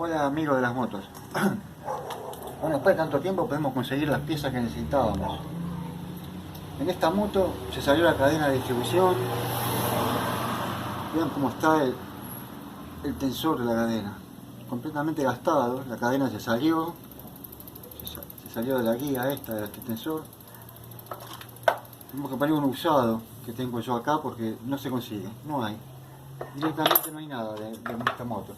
Hola amigos de las motos. Bueno, después de tanto tiempo podemos conseguir las piezas que necesitábamos. En esta moto se salió la cadena de distribución. Vean cómo está el tensor de la cadena. Completamente gastado, la cadena se salió de la guía esta, de este tensor. Tenemos que poner uno usado que tengo yo acá porque no se consigue, no hay. Directamente no hay nada de esta moto.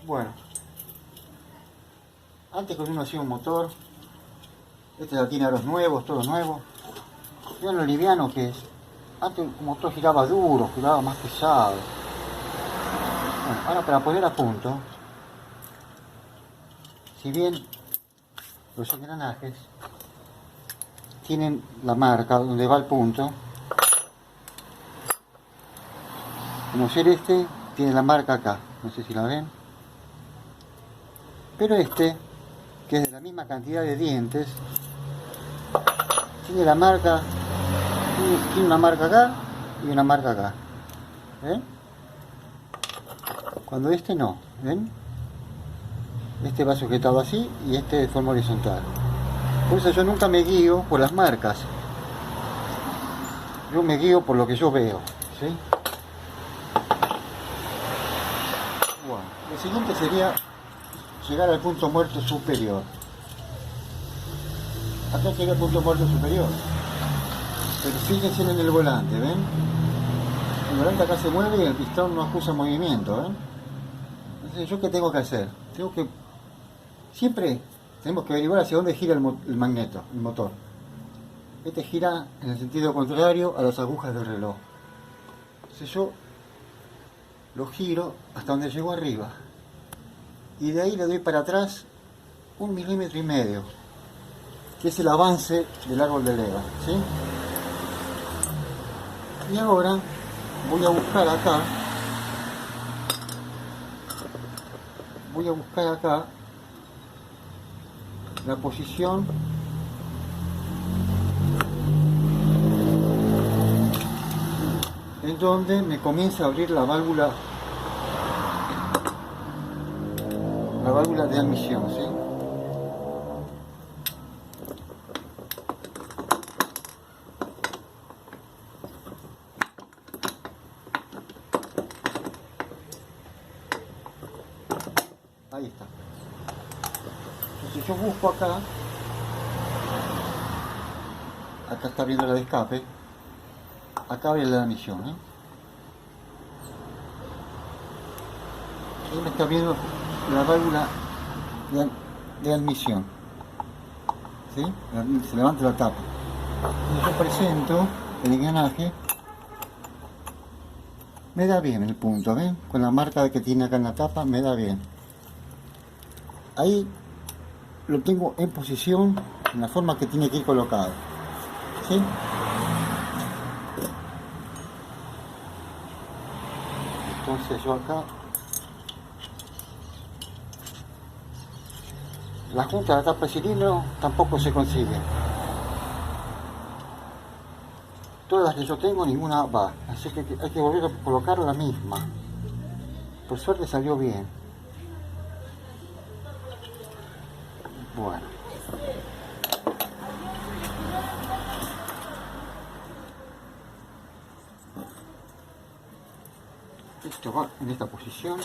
Bueno, antes cuando uno hacía un motor, este ya tiene aros nuevos, todo nuevo. Vean lo liviano que es. Antes el motor giraba duro, giraba más pesado. Bueno, ahora para poner a punto, si bien los engranajes tienen la marca donde va el punto, como ser este tiene la marca acá, no sé si la ven, pero este, que es de la misma cantidad de dientes, tiene la marca, tiene una marca acá y una marca acá, ¿ven? Cuando este no, ¿ven? Este va sujetado así y este de forma horizontal. Por eso yo nunca me guío por las marcas, yo me guío por lo que yo veo, ¿sí? Bueno, lo siguiente sería llegar al punto muerto superior. Acá llega el punto muerto superior, pero fíjense en el volante, ¿ven? El volante acá se mueve y el pistón no acusa movimiento, ¿ven? Entonces, ¿yo qué tengo que hacer? Siempre tenemos que averiguar hacia dónde gira el magneto, el motor. Este gira en el sentido contrario a las agujas del reloj. Entonces yo lo giro hasta donde llego arriba. Y de ahí le doy para atrás 1,5 milímetros, que es el avance del árbol de leva, ¿sí? Y ahora voy a buscar acá la posición en donde me comienza a abrir la válvula de admisión, ¿sí? Ahí está. Entonces yo busco acá está abriendo la de escape, acá abre la de admisión, ¿eh? Ahí me está abriendo la válvula de admisión, ¿sí? Se levanta la tapa. Y yo presento el engranaje, me da bien el punto, ¿ven? Con la marca que tiene acá en la tapa, me da bien. Ahí lo tengo en posición, en la forma que tiene que ir colocado, ¿sí? Entonces yo acá, la junta de la tapa de cilindro tampoco se consigue. Todas las que yo tengo, ninguna va, así que hay que volver a colocar la misma. Por suerte salió bien. Bueno. Esto va en esta posición.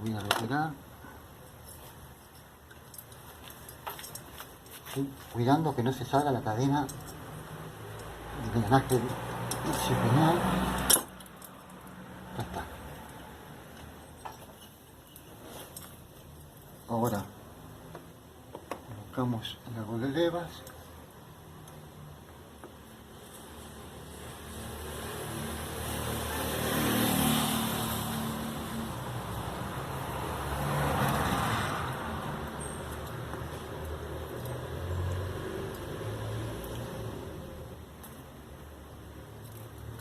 Voy a retirar, estoy cuidando que no se salga la cadena del engranaje disciplinar. Ya está. Ahora colocamos la árbol de levas.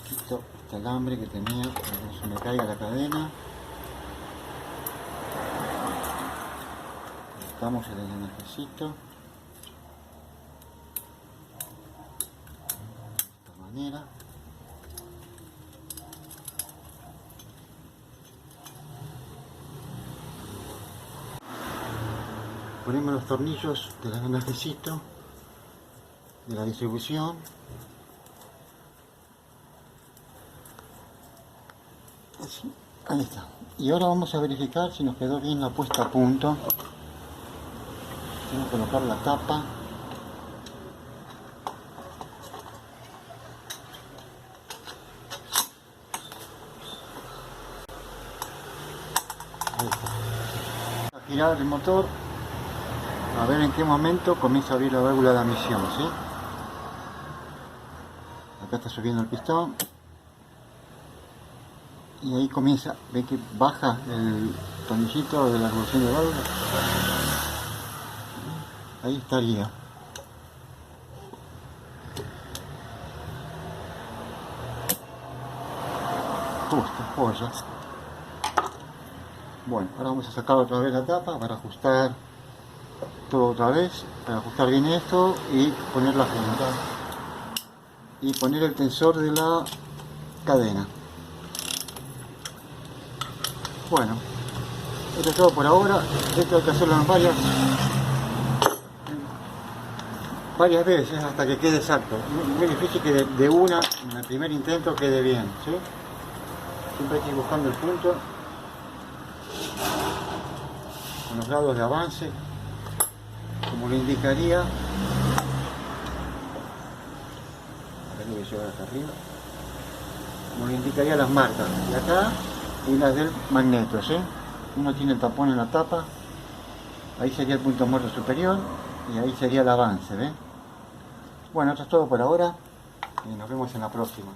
Quito este alambre que tenía para que no se me caiga la cadena. Colocamos el engranajesito de esta manera. Ponemos los tornillos del engranajesito de la distribución. Así, ahí está. Y ahora vamos a verificar si nos quedó bien la puesta a punto. Vamos a colocar la tapa. Ahí está. A girar el motor, a ver en qué momento comienza a abrir la válvula de admisión, ¿sí? Acá está subiendo el pistón. Y ahí comienza, ve que baja el tornillito de la revolución de válvula. Ahí estaría. Justo, joya. Bueno, ahora vamos a sacar otra vez la tapa para ajustar todo otra vez, para ajustar bien esto y poner la junta. Y poner el tensor de la cadena. Bueno, esto es todo por ahora. Esto hay que hacerlo en varias veces hasta que quede exacto. Muy difícil que de una, en el primer intento, quede bien, ¿sí? Siempre hay que ir buscando el punto con los grados de avance, como lo indicaría. A ver, lo voy a llevar hasta arriba. Como lo indicaría las marcas de acá y las del magneto, ¿sí? Uno tiene el tapón en la tapa, ahí sería el punto muerto superior y ahí sería el avance, ¿ves? Bueno, esto es todo por ahora y nos vemos en la próxima.